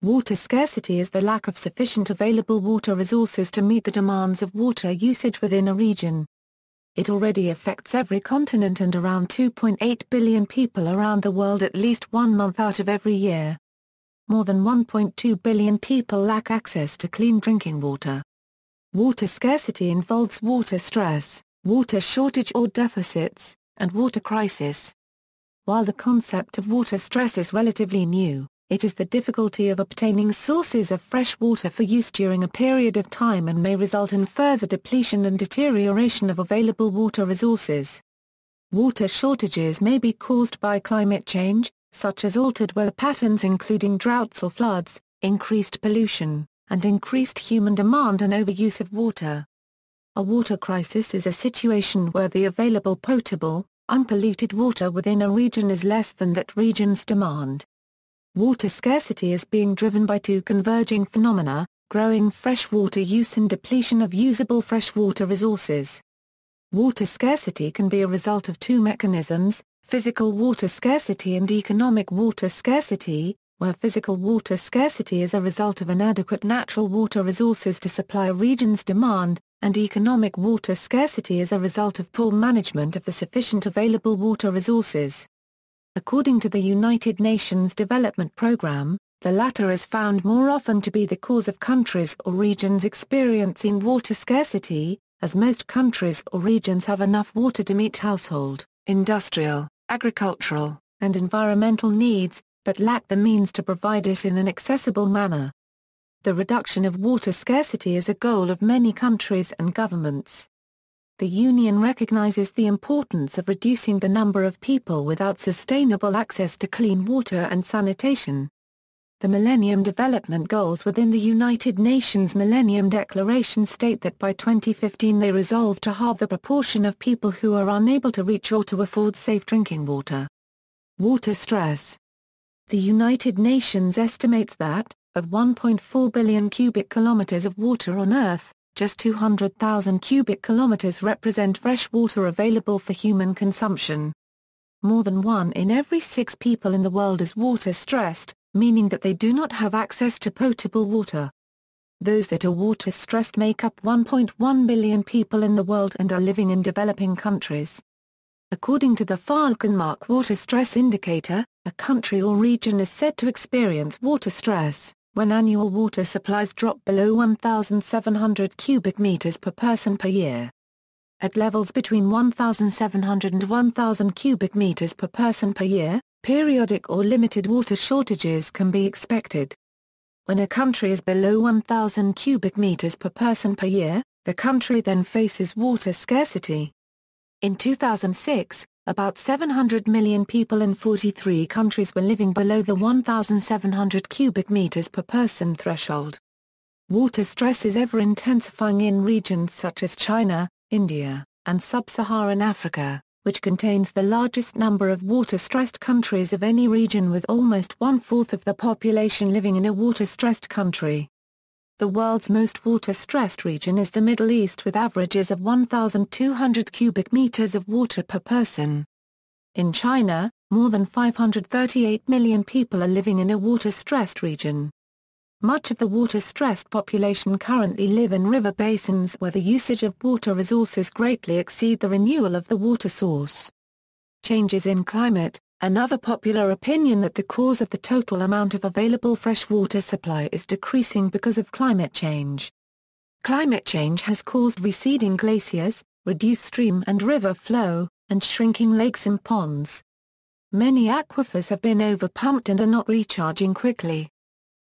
Water scarcity is the lack of sufficient available water resources to meet the demands of water usage within a region. It already affects every continent and around 2.8 billion people around the world at least 1 month out of every year. More than 1.2 billion people lack access to clean drinking water. Water scarcity involves water stress, water shortage or deficits, and water crisis. While the concept of water stress is relatively new, it is the difficulty of obtaining sources of fresh water for use during a period of time and may result in further depletion and deterioration of available water resources. Water shortages may be caused by climate change, such as altered weather patterns including droughts or floods, increased pollution, and increased human demand and overuse of water. A water crisis is a situation where the available potable, unpolluted water within a region is less than that region's demand. Water scarcity is being driven by two converging phenomena: growing freshwater use and depletion of usable freshwater resources. Water scarcity can be a result of two mechanisms: physical water scarcity and economic water scarcity, where physical water scarcity is a result of inadequate natural water resources to supply a region's demand, and economic water scarcity is a result of poor management of the sufficient available water resources. According to the United Nations Development Programme, the latter is found more often to be the cause of countries or regions experiencing water scarcity, as most countries or regions have enough water to meet household, industrial, agricultural, and environmental needs, but lack the means to provide it in an accessible manner. The reduction of water scarcity is a goal of many countries and governments. The Union recognizes the importance of reducing the number of people without sustainable access to clean water and sanitation. The Millennium Development Goals within the United Nations Millennium Declaration state that by 2015 they resolve to halve the proportion of people who are unable to reach or to afford safe drinking water. Water stress. The United Nations estimates that, of 1.4 billion cubic kilometers of water on Earth, just 200,000 cubic kilometers represent fresh water available for human consumption. More than 1 in every 6 people in the world is water stressed, meaning that they do not have access to potable water. Those that are water stressed make up 1.1 billion people in the world and are living in developing countries. According to the Falkenmark Water Stress Indicator, a country or region is said to experience water stress when annual water supplies drop below 1,700 cubic meters per person per year. At levels between 1,700 and 1,000 cubic meters per person per year, periodic or limited water shortages can be expected. When a country is below 1,000 cubic meters per person per year, the country then faces water scarcity. In 2006, about 700 million people in 43 countries were living below the 1,700 cubic meters per person threshold. Water stress is ever intensifying in regions such as China, India, and sub-Saharan Africa, which contains the largest number of water-stressed countries of any region, with almost 1/4 of the population living in a water-stressed country. The world's most water-stressed region is the Middle East, with averages of 1,200 cubic meters of water per person. In China, more than 538 million people are living in a water-stressed region. Much of the water-stressed population currently live in river basins where the usage of water resources greatly exceed the renewal of the water source. Changes in climate. Another popular opinion that the cause of the total amount of available fresh water supply is decreasing because of climate change. Climate change has caused receding glaciers, reduced stream and river flow, and shrinking lakes and ponds. Many aquifers have been overpumped and are not recharging quickly.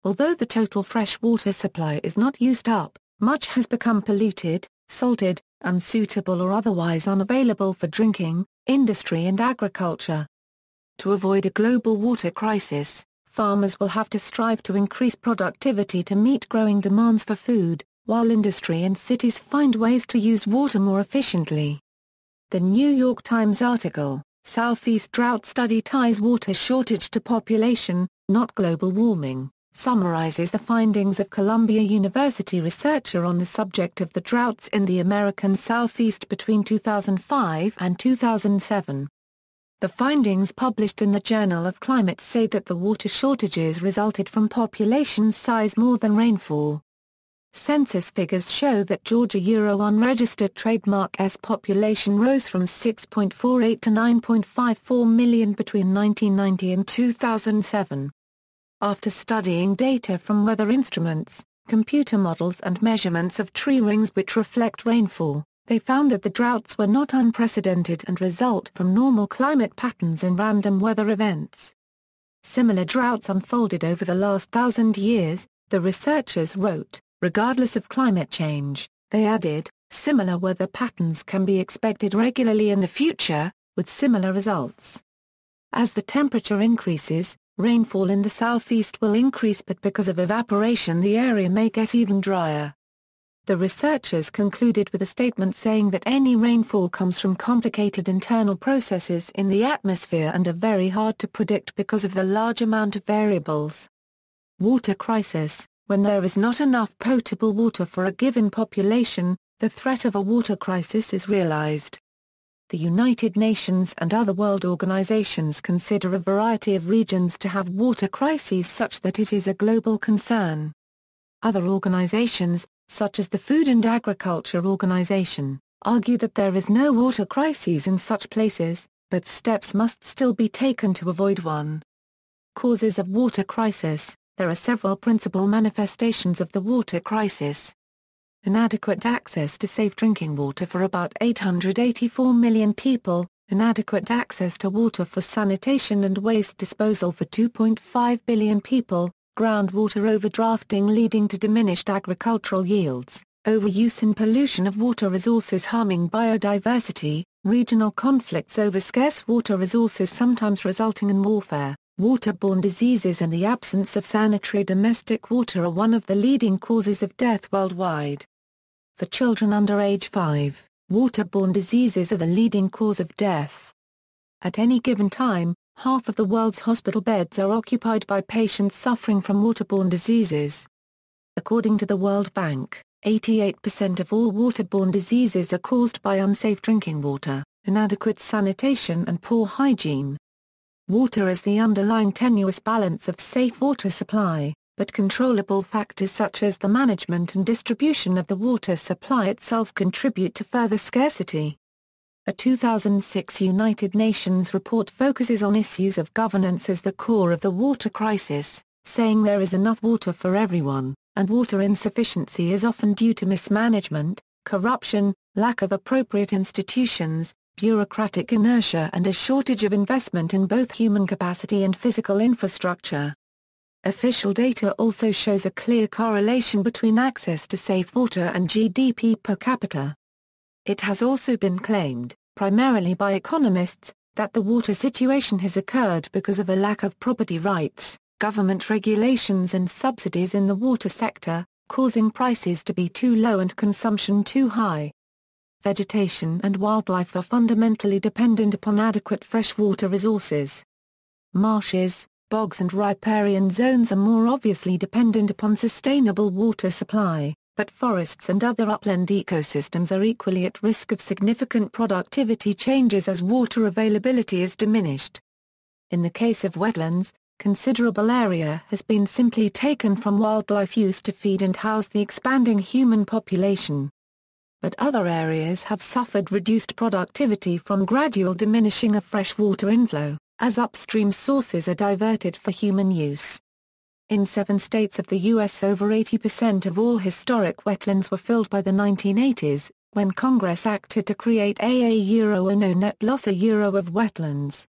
Although the total fresh water supply is not used up, much has become polluted, salted, unsuitable or otherwise unavailable for drinking, industry and agriculture. To avoid a global water crisis, farmers will have to strive to increase productivity to meet growing demands for food, while industry and cities find ways to use water more efficiently. The New York Times article, "Southeast Drought Study Ties Water Shortage to Population, Not Global Warming," summarizes the findings of Columbia University researcher on the subject of the droughts in the American Southeast between 2005 and 2007. The findings published in the Journal of Climate say that the water shortages resulted from population size more than rainfall. Census figures show that Georgia unregistered trademark S population rose from 6.48 to 9.54 million between 1990 and 2007. After studying data from weather instruments, computer models and measurements of tree rings which reflect rainfall, they found that the droughts were not unprecedented and result from normal climate patterns in random weather events. Similar droughts unfolded over the last 1,000 years, the researchers wrote. Regardless of climate change, they added, similar weather patterns can be expected regularly in the future, with similar results. As the temperature increases, rainfall in the southeast will increase, but because of evaporation the area may get even drier. The researchers concluded with a statement saying that any rainfall comes from complicated internal processes in the atmosphere and are very hard to predict because of the large amount of variables. Water crisis. When there is not enough potable water for a given population, the threat of a water crisis is realized. The United Nations and other world organizations consider a variety of regions to have water crises such that it is a global concern. Other organizations, such as the Food and Agriculture Organization, argue that there is no water crises in such places, but steps must still be taken to avoid one. Causes of water crisis. There are several principal manifestations of the water crisis. Inadequate access to safe drinking water for about 884 million people, inadequate access to water for sanitation and waste disposal for 2.5 billion people, groundwater overdrafting leading to diminished agricultural yields, overuse and pollution of water resources harming biodiversity, regional conflicts over scarce water resources sometimes resulting in warfare. Waterborne diseases and the absence of sanitary domestic water are one of the leading causes of death worldwide. For children under age 5, waterborne diseases are the leading cause of death. At any given time, half of the world's hospital beds are occupied by patients suffering from waterborne diseases. According to the World Bank, 88% of all waterborne diseases are caused by unsafe drinking water, inadequate sanitation and poor hygiene. Water is the underlying tenuous balance of safe water supply, but controllable factors such as the management and distribution of the water supply itself contribute to further scarcity. A 2006 United Nations report focuses on issues of governance as the core of the water crisis, saying there is enough water for everyone, and water insufficiency is often due to mismanagement, corruption, lack of appropriate institutions, bureaucratic inertia and a shortage of investment in both human capacity and physical infrastructure. Official data also shows a clear correlation between access to safe water and GDP per capita. It has also been claimed, primarily by economists, that the water situation has occurred because of a lack of property rights, government regulations and subsidies in the water sector, causing prices to be too low and consumption too high. Vegetation and wildlife are fundamentally dependent upon adequate freshwater resources. Marshes, bogs and riparian zones are more obviously dependent upon sustainable water supply, but forests and other upland ecosystems are equally at risk of significant productivity changes as water availability is diminished. In the case of wetlands, considerable area has been simply taken from wildlife use to feed and house the expanding human population. But other areas have suffered reduced productivity from gradual diminishing of freshwater inflow, as upstream sources are diverted for human use. In 7 states of the U.S. over 80% of all historic wetlands were filled by the 1980s, when Congress acted to create a no net loss of wetlands.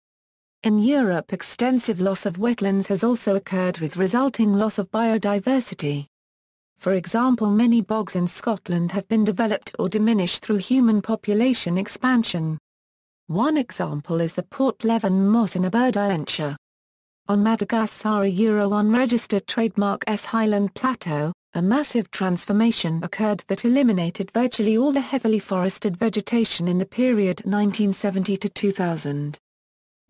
In Europe, extensive loss of wetlands has also occurred with resulting loss of biodiversity. For example, many bogs in Scotland have been developed or diminished through human population expansion. One example is the Port Leven moss in Aberdeenshire. On Madagascar, unregistered trademark S Highland Plateau, a massive transformation occurred that eliminated virtually all the heavily forested vegetation in the period 1970 to 2000.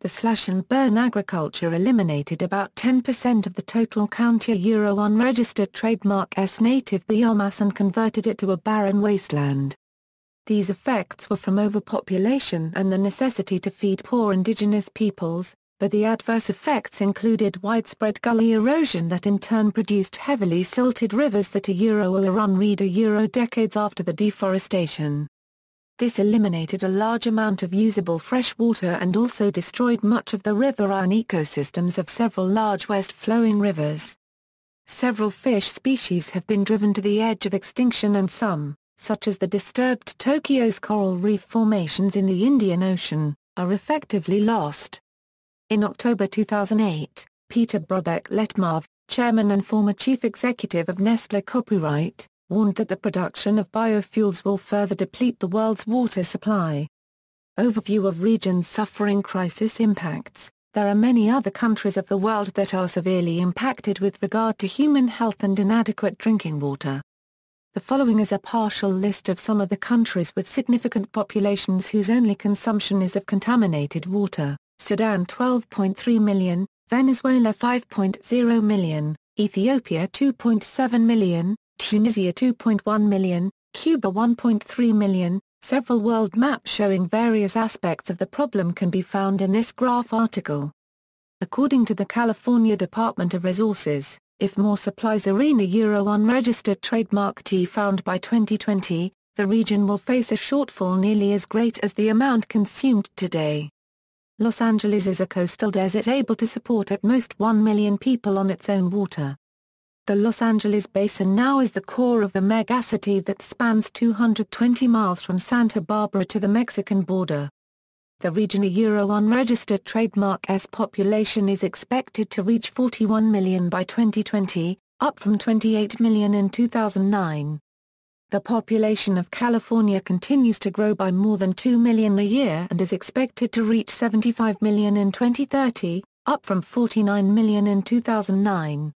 The slash-and-burn agriculture eliminated about 10% of the total county unregistered trademark S native biomass and converted it to a barren wasteland. These effects were from overpopulation and the necessity to feed poor indigenous peoples, but the adverse effects included widespread gully erosion that in turn produced heavily silted rivers that will run decades after the deforestation. This eliminated a large amount of usable fresh water and also destroyed much of the riverine ecosystems of several large west-flowing rivers. Several fish species have been driven to the edge of extinction and some, such as the disturbed Tokyo's coral reef formations in the Indian Ocean, are effectively lost. In October 2008, Peter Brobeck-Letmarv, chairman and former chief executive of Nestlé Copyright, warned that the production of biofuels will further deplete the world's water supply. Overview of regions suffering crisis impacts. There are many other countries of the world that are severely impacted with regard to human health and inadequate drinking water. The following is a partial list of some of the countries with significant populations whose only consumption is of contaminated water: Sudan 12.3 million, Venezuela 5.0 million, Ethiopia 2.7 million, Tunisia 2.1 million, Cuba 1.3 million. Several world maps showing various aspects of the problem can be found in this graph article. According to the California Department of Resources, if more supplies are in a unregistered trademark T found by 2020, the region will face a shortfall nearly as great as the amount consumed today. Los Angeles is a coastal desert able to support at most 1 million people on its own water. The Los Angeles Basin now is the core of a megacity that spans 220 miles from Santa Barbara to the Mexican border. The region unregistered trademark S population is expected to reach 41 million by 2020, up from 28 million in 2009. The population of California continues to grow by more than 2 million a year and is expected to reach 75 million in 2030, up from 49 million in 2009.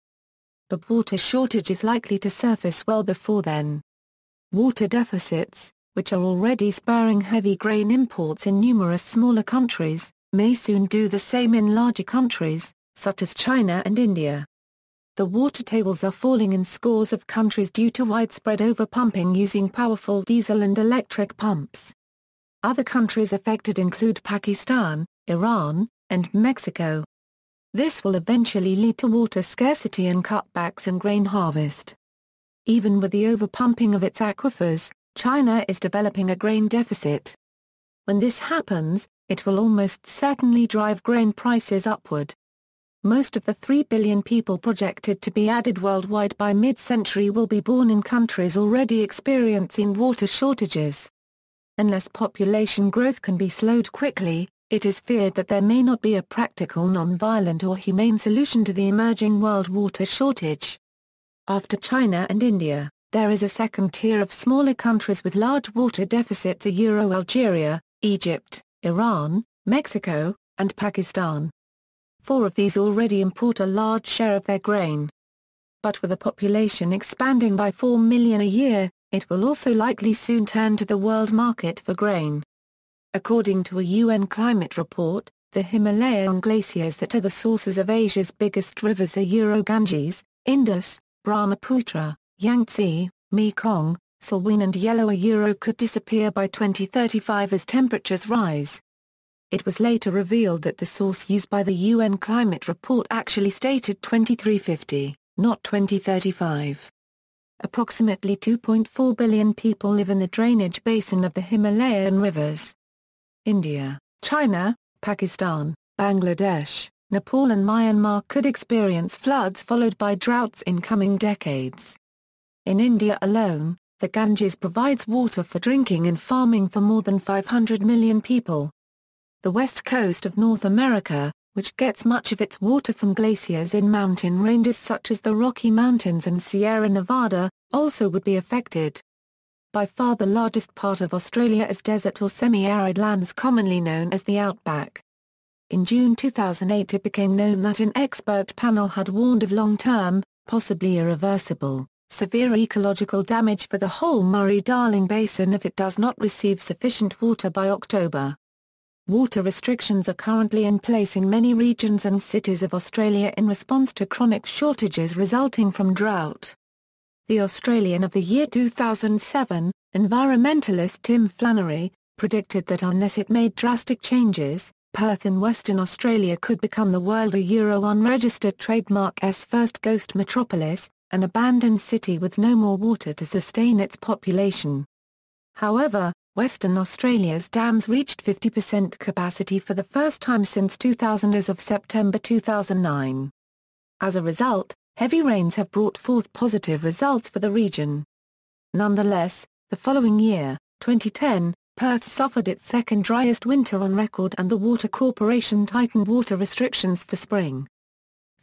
But water shortage is likely to surface well before then. Water deficits, which are already spurring heavy grain imports in numerous smaller countries, may soon do the same in larger countries, such as China and India. The water tables are falling in scores of countries due to widespread overpumping using powerful diesel and electric pumps. Other countries affected include Pakistan, Iran, and Mexico. This will eventually lead to water scarcity and cutbacks in grain harvest. Even with the overpumping of its aquifers, China is developing a grain deficit. When this happens, it will almost certainly drive grain prices upward. Most of the 3 billion people projected to be added worldwide by mid-century will be born in countries already experiencing water shortages. Unless population growth can be slowed quickly, it is feared that there may not be a practical non-violent or humane solution to the emerging world water shortage. After China and India, there is a second tier of smaller countries with large water deficits: Algeria, Egypt, Iran, Mexico, and Pakistan. 4 of these already import a large share of their grain. But with a population expanding by 4 million a year, it will also likely soon turn to the world market for grain. According to a UN climate report, the Himalayan glaciers that are the sources of Asia's biggest rivers are Ganges, Indus, Brahmaputra, Yangtze, Mekong, Salween and Yellow could disappear by 2035 as temperatures rise. It was later revealed that the source used by the UN climate report actually stated 2350, not 2035. Approximately 2.4 billion people live in the drainage basin of the Himalayan rivers. India, China, Pakistan, Bangladesh, Nepal and Myanmar could experience floods followed by droughts in coming decades. In India alone, the Ganges provides water for drinking and farming for more than 500 million people. The west coast of North America, which gets much of its water from glaciers in mountain ranges such as the Rocky Mountains and Sierra Nevada, also would be affected. By far the largest part of Australia is desert or semi-arid lands commonly known as the outback. In June 2008 it became known that an expert panel had warned of long-term, possibly irreversible, severe ecological damage for the whole Murray-Darling Basin if it does not receive sufficient water by October. Water restrictions are currently in place in many regions and cities of Australia in response to chronic shortages resulting from drought. The Australian of the year 2007, environmentalist Tim Flannery, predicted that unless it made drastic changes, Perth in Western Australia could become the world unregistered trademark's first ghost metropolis, an abandoned city with no more water to sustain its population. However, Western Australia's dams reached 50% capacity for the first time since 2000 as of September 2009. As a result, heavy rains have brought forth positive results for the region. Nonetheless, the following year, 2010, Perth suffered its second driest winter on record and the Water Corporation tightened water restrictions for spring.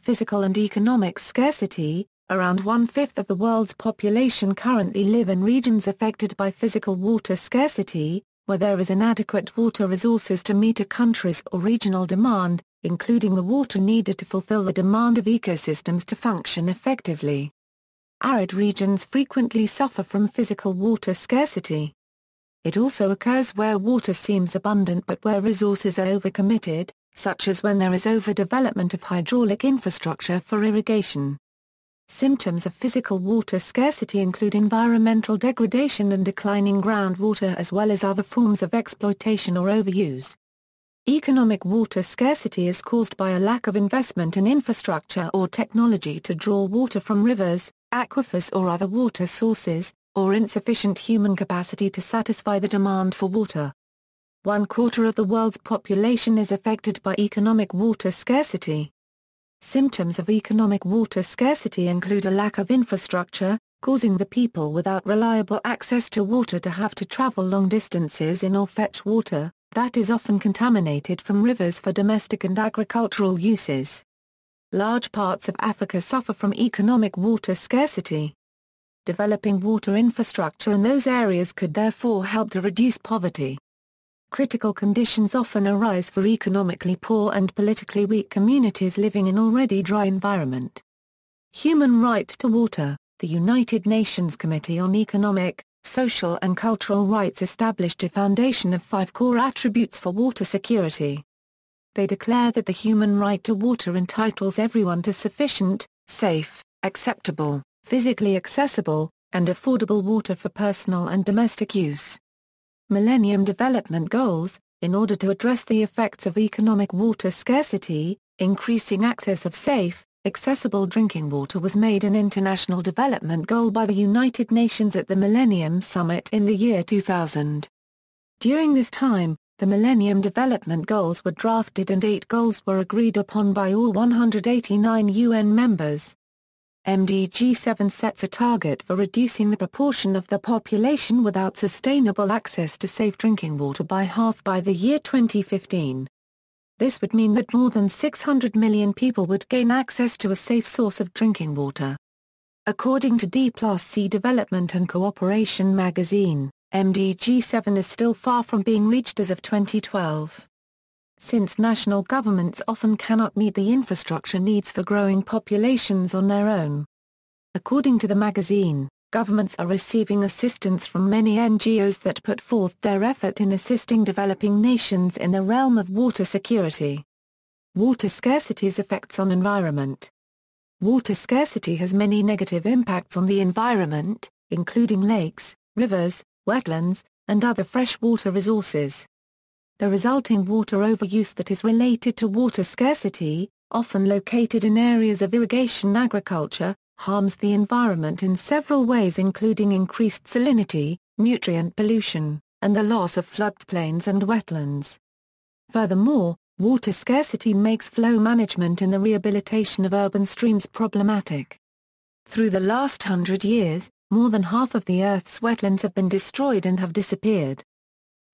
Physical and economic scarcity. Around one-fifth of the world's population currently live in regions affected by physical water scarcity, where there is inadequate water resources to meet a country's or regional demand, including the water needed to fulfill the demand of ecosystems to function effectively. Arid regions frequently suffer from physical water scarcity. It also occurs where water seems abundant but where resources are overcommitted, such as when there is overdevelopment of hydraulic infrastructure for irrigation. Symptoms of physical water scarcity include environmental degradation and declining groundwater as well as other forms of exploitation or overuse. Economic water scarcity is caused by a lack of investment in infrastructure or technology to draw water from rivers, aquifers or other water sources, or insufficient human capacity to satisfy the demand for water. 1/4 of the world's population is affected by economic water scarcity. Symptoms of economic water scarcity include a lack of infrastructure, causing the people without reliable access to water to have to travel long distances in or fetch water, that is often contaminated from rivers for domestic and agricultural uses. Large parts of Africa suffer from economic water scarcity. Developing water infrastructure in those areas could therefore help to reduce poverty. Critical conditions often arise for economically poor and politically weak communities living in already dry environment. Human right to water. The United Nations Committee on Economic, Social and Cultural Rights established a foundation of 5 core attributes for water security. They declare that the human right to water entitles everyone to sufficient, safe, acceptable, physically accessible, and affordable water for personal and domestic use. Millennium Development Goals. In order to address the effects of economic water scarcity, increasing access of safe, accessible drinking water was made an international development goal by the United Nations at the Millennium Summit in the year 2000. During this time, the Millennium Development Goals were drafted and 8 goals were agreed upon by all 189 UN members. MDG 7 sets a target for reducing the proportion of the population without sustainable access to safe drinking water by half by the year 2015. This would mean that more than 600 million people would gain access to a safe source of drinking water. According to D+C Development and Cooperation magazine, MDG 7 is still far from being reached as of 2012. Since national governments often cannot meet the infrastructure needs for growing populations on their own. According to the magazine, governments are receiving assistance from many NGOs that put forth their effort in assisting developing nations in the realm of water security. Water scarcity's effects on environment. Water scarcity has many negative impacts on the environment, including lakes, rivers, wetlands, and other freshwater resources. The resulting water overuse that is related to water scarcity, often located in areas of irrigation agriculture, harms the environment in several ways including increased salinity, nutrient pollution, and the loss of floodplains and wetlands. Furthermore, water scarcity makes flow management and the rehabilitation of urban streams problematic. Through the last 100 years, more than half of the Earth's wetlands have been destroyed and have disappeared.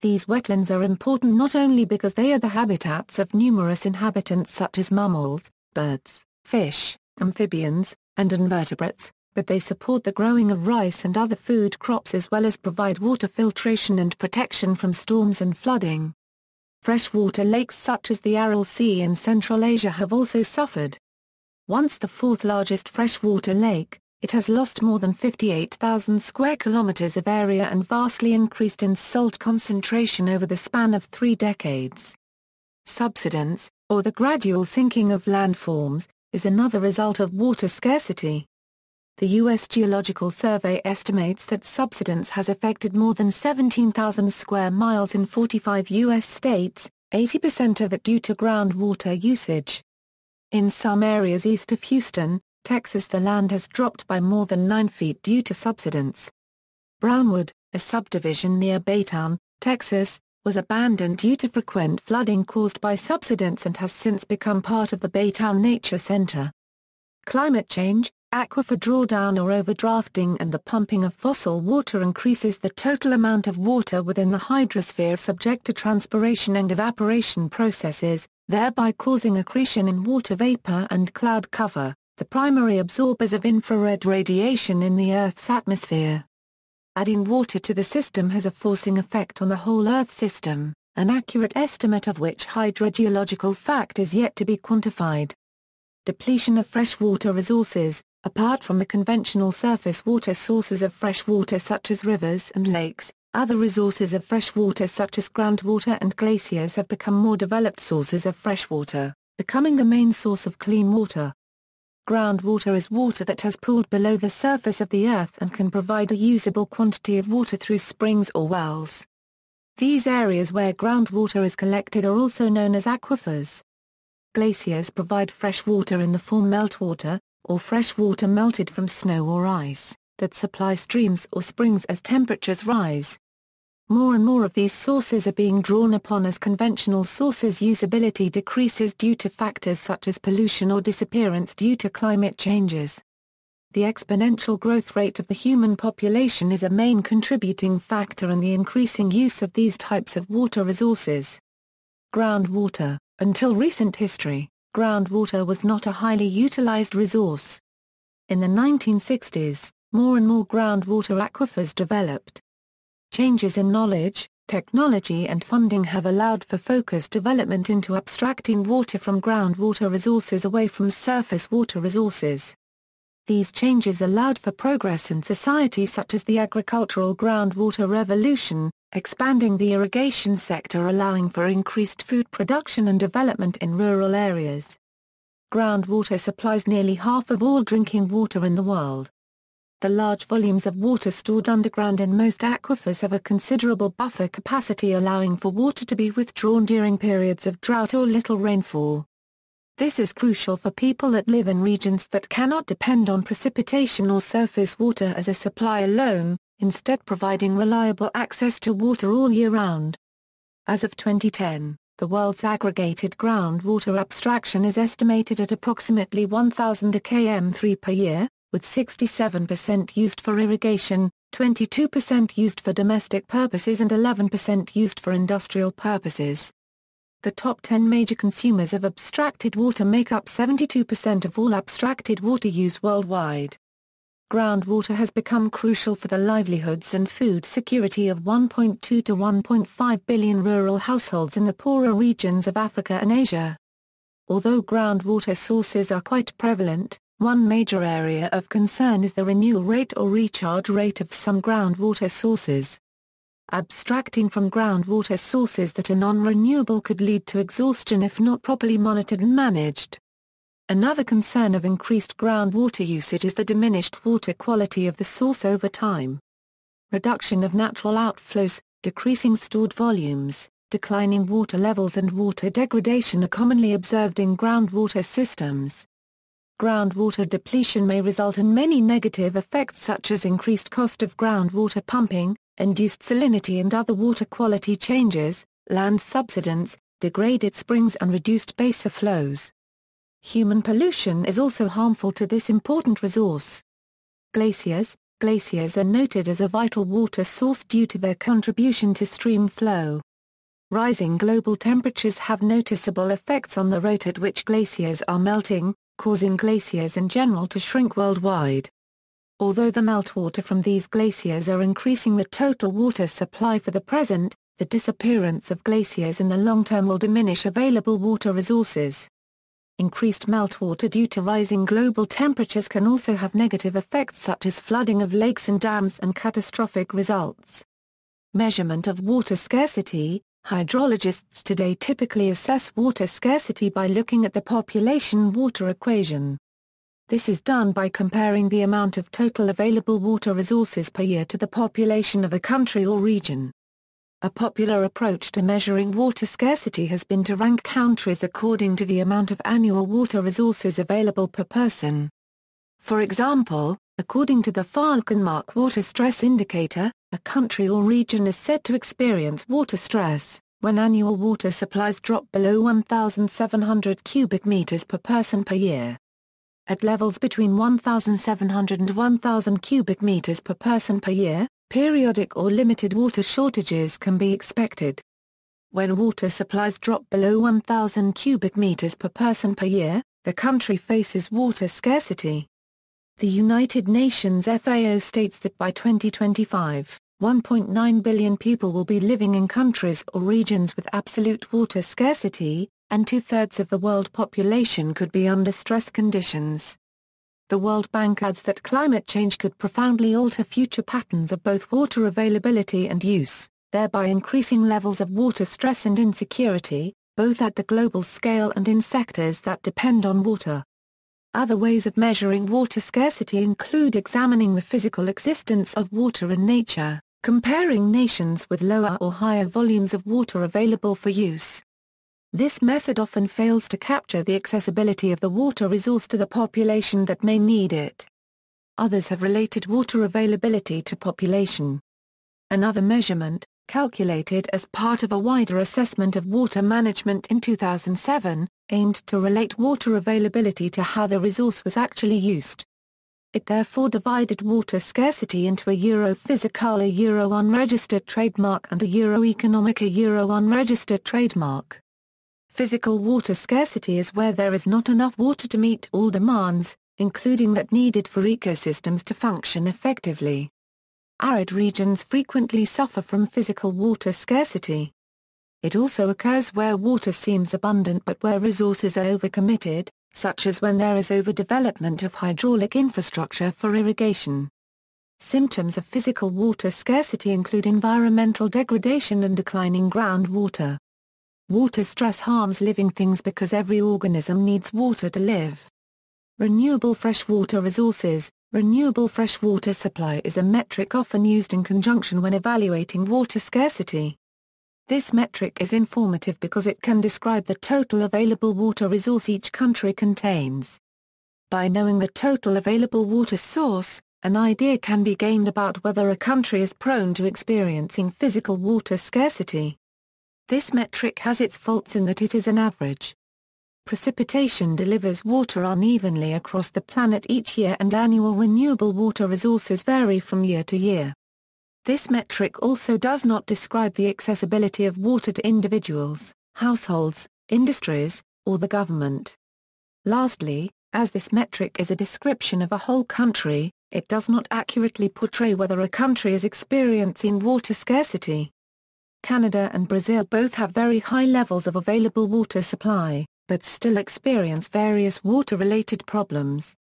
These wetlands are important not only because they are the habitats of numerous inhabitants such as mammals, birds, fish, amphibians, and invertebrates, but they support the growing of rice and other food crops as well as provide water filtration and protection from storms and flooding. Freshwater lakes such as the Aral Sea in Central Asia have also suffered. Once the 4th largest freshwater lake, it has lost more than 58,000 square kilometers of area and vastly increased in salt concentration over the span of 3 decades. Subsidence, or the gradual sinking of landforms, is another result of water scarcity. The U.S. Geological Survey estimates that subsidence has affected more than 17,000 square miles in 45 U.S. states, 80% of it due to groundwater usage. In some areas east of Houston, Texas, the land has dropped by more than 9 feet due to subsidence. Brownwood, a subdivision near Baytown, Texas, was abandoned due to frequent flooding caused by subsidence and has since become part of the Baytown Nature Center. Climate change, aquifer drawdown or overdrafting and the pumping of fossil water increases the total amount of water within the hydrosphere subject to transpiration and evaporation processes, thereby causing accretion in water vapor and cloud cover, the primary absorbers of infrared radiation in the Earth's atmosphere. Adding water to the system has a forcing effect on the whole Earth system, an accurate estimate of which hydrogeological fact is yet to be quantified. Depletion of freshwater resources. Apart from the conventional surface water sources of freshwater such as rivers and lakes, other resources of freshwater such as groundwater and glaciers have become more developed sources of freshwater, becoming the main source of clean water. Groundwater is water that has pooled below the surface of the earth and can provide a usable quantity of water through springs or wells. These areas where groundwater is collected are also known as aquifers. Glaciers provide fresh water in the form meltwater, or fresh water melted from snow or ice, that supply streams or springs as temperatures rise. More and more of these sources are being drawn upon as conventional sources' usability decreases due to factors such as pollution or disappearance due to climate changes. The exponential growth rate of the human population is a main contributing factor in the increasing use of these types of water resources. Groundwater. Until recent history, groundwater was not a highly utilized resource. In the 1960s, more and more groundwater aquifers developed. Changes in knowledge, technology and funding have allowed for focused development into abstracting water from groundwater resources away from surface water resources. These changes allowed for progress in society such as the agricultural groundwater revolution, expanding the irrigation sector allowing for increased food production and development in rural areas. Groundwater supplies nearly half of all drinking water in the world. The large volumes of water stored underground in most aquifers have a considerable buffer capacity allowing for water to be withdrawn during periods of drought or little rainfall. This is crucial for people that live in regions that cannot depend on precipitation or surface water as a supply alone, instead providing reliable access to water all year round. As of 2010, the world's aggregated groundwater abstraction is estimated at approximately 1,000 km3 per year, with 67% used for irrigation, 22% used for domestic purposes and 11% used for industrial purposes. The top 10 major consumers of abstracted water make up 72% of all abstracted water use worldwide. Groundwater has become crucial for the livelihoods and food security of 1.2 to 1.5 billion rural households in the poorer regions of Africa and Asia. Although groundwater sources are quite prevalent, one major area of concern is the renewal rate or recharge rate of some groundwater sources. Abstracting from groundwater sources that are non-renewable could lead to exhaustion if not properly monitored and managed. Another concern of increased groundwater usage is the diminished water quality of the source over time. Reduction of natural outflows, decreasing stored volumes, declining water levels and water degradation are commonly observed in groundwater systems. Groundwater depletion may result in many negative effects such as increased cost of groundwater pumping, induced salinity and other water quality changes, land subsidence, degraded springs and reduced basin flows. Human pollution is also harmful to this important resource. Glaciers are noted as a vital water source due to their contribution to stream flow. Rising global temperatures have noticeable effects on the rate at which glaciers are melting, causing glaciers in general to shrink worldwide. Although the meltwater from these glaciers are increasing the total water supply for the present, the disappearance of glaciers in the long term will diminish available water resources. Increased meltwater due to rising global temperatures can also have negative effects such as flooding of lakes and dams and catastrophic results. Measurement of water scarcity. Hydrologists today typically assess water scarcity by looking at the population water equation. This is done by comparing the amount of total available water resources per year to the population of a country or region. A popular approach to measuring water scarcity has been to rank countries according to the amount of annual water resources available per person. For example, according to the Falkenmark Water Stress Indicator, a country or region is said to experience water stress when annual water supplies drop below 1,700 cubic meters per person per year. At levels between 1,700 and 1,000 cubic meters per person per year, periodic or limited water shortages can be expected. When water supplies drop below 1,000 cubic meters per person per year, the country faces water scarcity. The United Nations FAO states that by 2025, 1.9 billion people will be living in countries or regions with absolute water scarcity, and two-thirds of the world population could be under stress conditions. The World Bank adds that climate change could profoundly alter future patterns of both water availability and use, thereby increasing levels of water stress and insecurity, both at the global scale and in sectors that depend on water. Other ways of measuring water scarcity include examining the physical existence of water in nature, comparing nations with lower or higher volumes of water available for use. This method often fails to capture the accessibility of the water resource to the population that may need it. Others have related water availability to population. Another measurement, calculated as part of a wider assessment of water management in 2007, aimed to relate water availability to how the resource was actually used. It therefore divided water scarcity into a Euro-physical, a Euro-unregistered trademark and a Euro-economic, a Euro-unregistered trademark. Physical water scarcity is where there is not enough water to meet all demands, including that needed for ecosystems to function effectively. Arid regions frequently suffer from physical water scarcity. It also occurs where water seems abundant but where resources are overcommitted, such as when there is overdevelopment of hydraulic infrastructure for irrigation. Symptoms of physical water scarcity include environmental degradation and declining groundwater. Water stress harms living things because every organism needs water to live. Renewable freshwater resources. Renewable freshwater supply is a metric often used in conjunction when evaluating water scarcity. This metric is informative because it can describe the total available water resource each country contains. By knowing the total available water source, an idea can be gained about whether a country is prone to experiencing physical water scarcity. This metric has its faults in that it is an average. Precipitation delivers water unevenly across the planet each year and annual renewable water resources vary from year to year. This metric also does not describe the accessibility of water to individuals, households, industries, or the government. Lastly, as this metric is a description of a whole country, it does not accurately portray whether a country is experiencing water scarcity. Canada and Brazil both have very high levels of available water supply, but still experience various water-related problems.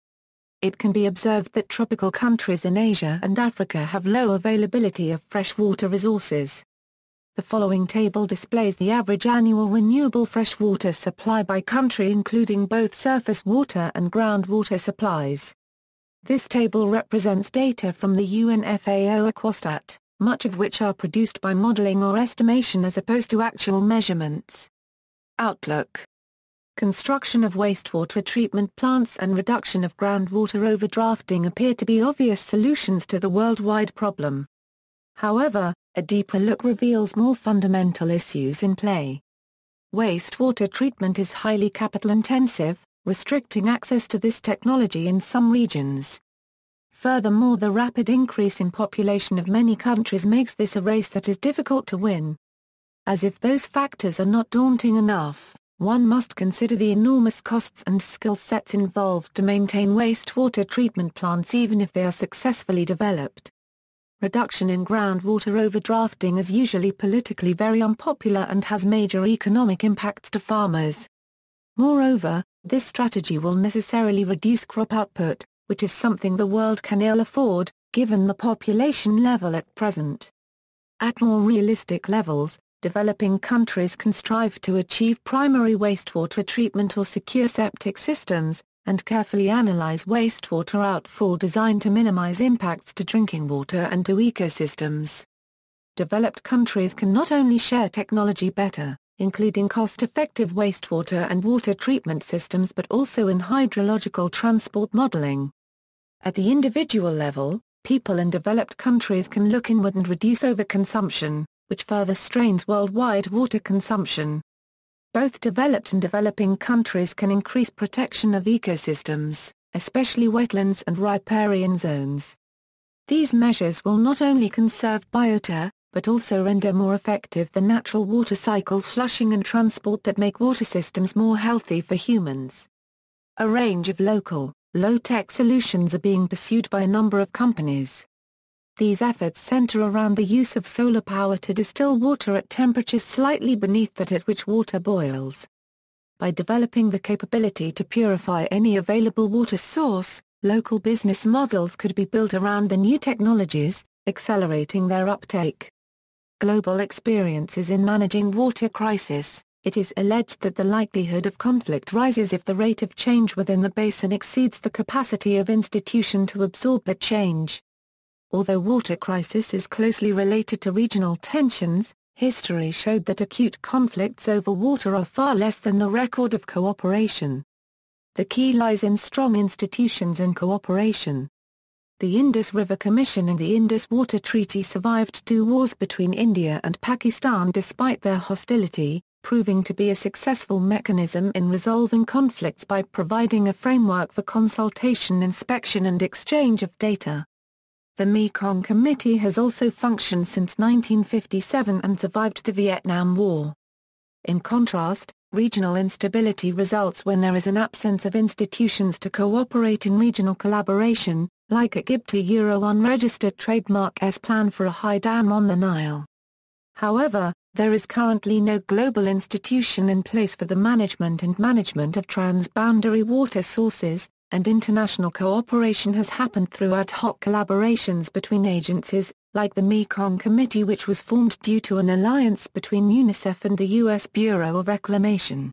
It can be observed that tropical countries in Asia and Africa have low availability of freshwater resources. The following table displays the average annual renewable freshwater supply by country including both surface water and groundwater supplies. This table represents data from the UNFAO Aquastat, much of which are produced by modeling or estimation as opposed to actual measurements. Outlook. Construction of wastewater treatment plants and reduction of groundwater overdrafting appear to be obvious solutions to the worldwide problem. However, a deeper look reveals more fundamental issues in play. Wastewater treatment is highly capital-intensive, restricting access to this technology in some regions. Furthermore, the rapid increase in population of many countries makes this a race that is difficult to win. As if those factors are not daunting enough, one must consider the enormous costs and skill sets involved to maintain wastewater treatment plants even if they are successfully developed. Reduction in groundwater overdrafting is usually politically very unpopular and has major economic impacts to farmers. Moreover, this strategy will necessarily reduce crop output, which is something the world can ill afford, given the population level at present. At more realistic levels, developing countries can strive to achieve primary wastewater treatment or secure septic systems, and carefully analyze wastewater outfall designed to minimize impacts to drinking water and to ecosystems. Developed countries can not only share technology better, including cost-effective wastewater and water treatment systems, but also in hydrological transport modeling. At the individual level, people in developed countries can look inward and reduce overconsumption, which further strains worldwide water consumption. Both developed and developing countries can increase protection of ecosystems, especially wetlands and riparian zones. These measures will not only conserve biota, but also render more effective the natural water cycle flushing and transport that make water systems more healthy for humans. A range of local, low-tech solutions are being pursued by a number of companies. These efforts center around the use of solar power to distill water at temperatures slightly beneath that at which water boils. By developing the capability to purify any available water source, local business models could be built around the new technologies, accelerating their uptake. Global experiences in managing water crisis. It is alleged that the likelihood of conflict rises if the rate of change within the basin exceeds the capacity of institution to absorb the change. Although water crisis is closely related to regional tensions, history showed that acute conflicts over water are far less than the record of cooperation. The key lies in strong institutions and cooperation. The Indus River Commission and the Indus Water Treaty survived 2 wars between India and Pakistan despite their hostility, proving to be a successful mechanism in resolving conflicts by providing a framework for consultation, inspection and exchange of data. The Mekong Committee has also functioned since 1957 and survived the Vietnam War. In contrast, regional instability results when there is an absence of institutions to cooperate in regional collaboration, like Egypt's unregistered trademark plan for a high dam on the Nile. However, there is currently no global institution in place for the management of transboundary water sources, and international cooperation has happened through ad hoc collaborations between agencies, like the Mekong Committee, which was formed due to an alliance between UNICEF and the U.S. Bureau of Reclamation.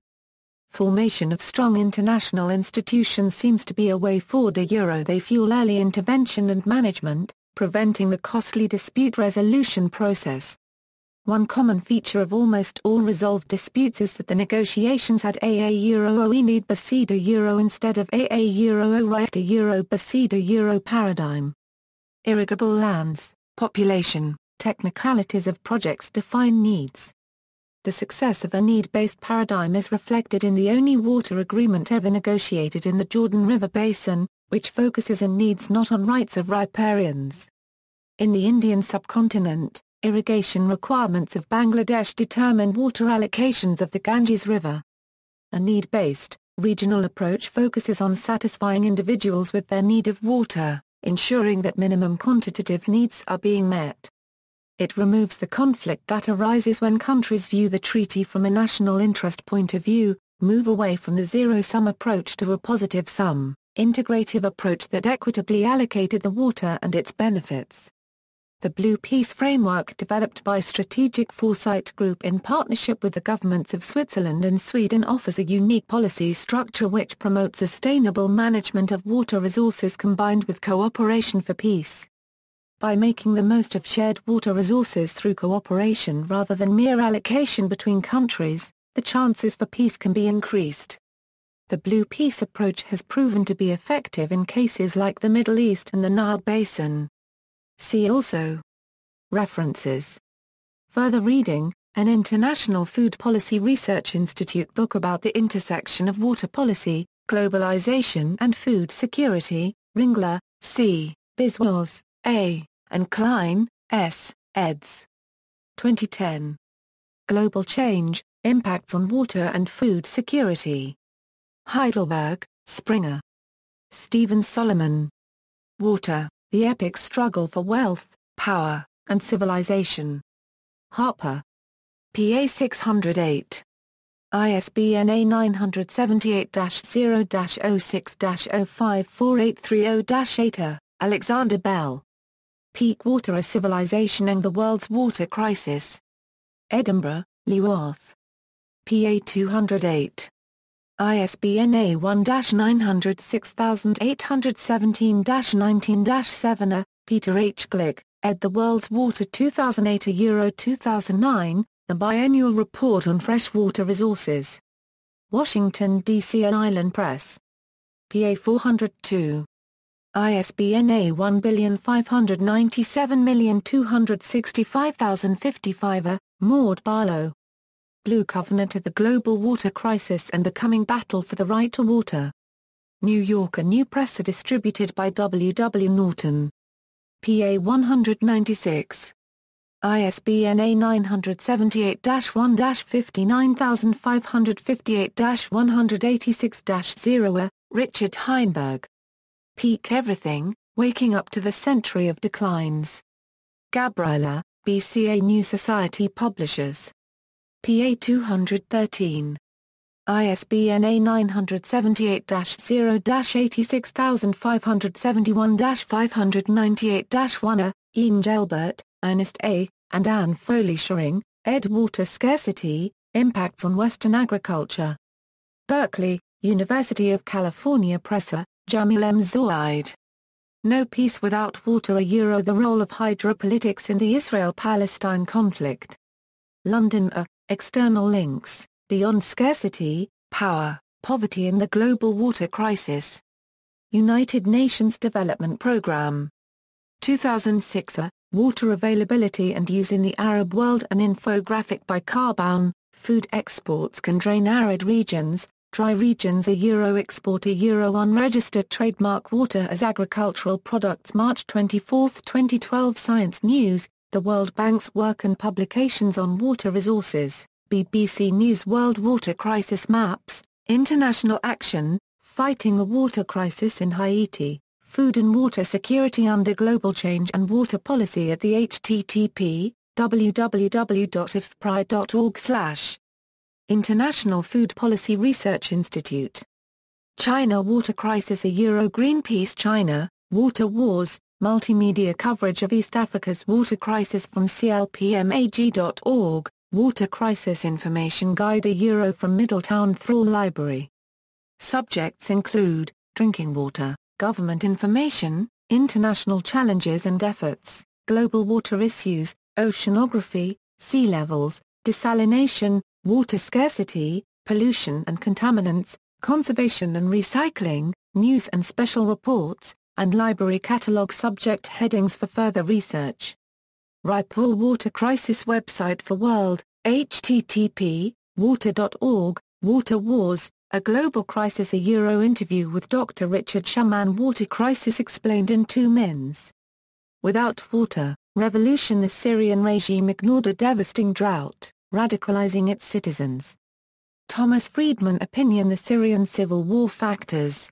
Formation of strong international institutions seems to be a way forward. They fuel early intervention and management, preventing the costly dispute resolution process. One common feature of almost all resolved disputes is that the negotiations had AA-OE need BACEDA instead of AA-O right BACEDA paradigm. Irrigable lands, population, technicalities of projects define needs. The success of a need-based paradigm is reflected in the only water agreement ever negotiated in the Jordan River Basin, which focuses on needs not on rights of riparians. In the Indian subcontinent, irrigation requirements of Bangladesh determine water allocations of the Ganges River. A need-based, regional approach focuses on satisfying individuals with their need of water, ensuring that minimum quantitative needs are being met. It removes the conflict that arises when countries view the treaty from a national interest point of view, move away from the zero-sum approach to a positive-sum, integrative approach that equitably allocated the water and its benefits. The Blue Peace framework, developed by Strategic Foresight Group in partnership with the governments of Switzerland and Sweden, offers a unique policy structure which promotes sustainable management of water resources combined with cooperation for peace. By making the most of shared water resources through cooperation rather than mere allocation between countries, the chances for peace can be increased. The Blue Peace approach has proven to be effective in cases like the Middle East and the Nile Basin. See also. References. Further reading, an International Food Policy Research Institute book about the intersection of water policy, globalization and food security, Ringler, C., Biswas, A., and Klein, S., eds. 2010. Global Change, Impacts on Water and Food Security. Heidelberg, Springer. Stephen Solomon. Water, the Epic Struggle for Wealth, Power, and Civilization. Harper. PA 608. ISBN A978-0-06-054830-8. Alexander Bell. Peak Water: A Civilization and the World's Water Crisis. Edinburgh, Leaworth. PA 208. ISBN A1-906817-19-7 Peter H. Glick, ed. The World's Water 2008 Euro 2009, The Biennial Report on Freshwater Resources. Washington, D.C. Island Press. PA 402. ISBN A15977265055 Maud Barlow. Blue Covenant of the Global Water Crisis and the Coming Battle for the Right to Water. New Yorker New Press distributed by W. W. Norton. PA 196. ISBN A978-1-59558-186-0. Richard Heinberg. Peak Everything, Waking Up to the Century of Declines. Gabriela, BCA New Society Publishers. PA 213. ISBN A978-0-86571-598-1. Ian Gelbert, Ernest A., and Anne Foley Shoring, ed. Water Scarcity, Impacts on Western Agriculture. Berkeley, University of California Press. Jamil M. Zoaid. No Peace Without Water Euro The Role of Hydropolitics in the Israel-Palestine Conflict. London. External links, Beyond Scarcity, Power, Poverty and the Global Water Crisis. United Nations Development Programme. 2006. Water Availability and Use in the Arab World. An infographic by Carboun. Food exports can drain arid regions, dry regions. Export unregistered trademark water as agricultural products. March 24, 2012. Science News, The World Bank's Work and Publications on Water Resources. BBC News. World Water Crisis Maps, International Action, Fighting a Water Crisis in Haiti, Food and Water Security Under Global Change and Water Policy at the http www.ifpri.org/ International Food Policy Research Institute. China Water Crisis. Greenpeace China, Water Wars, multimedia coverage of East Africa's water crisis from clpmag.org, Water Crisis Information Guide. From Middletown Thrall Library. Subjects include, drinking water, government information, international challenges and efforts, global water issues, oceanography, sea levels, desalination, water scarcity, pollution and contaminants, conservation and recycling, news and special reports, and library catalog. Subject headings for further research. Raipur Water Crisis website for World, http, water.org, Water Wars, A Global Crisis. Interview with Dr. Richard Shaman. Water Crisis Explained in 2 Minutes. Without Water, Revolution. The Syrian regime ignored a devastating drought, radicalizing its citizens. Thomas Friedman. Opinion. The Syrian Civil War Factors,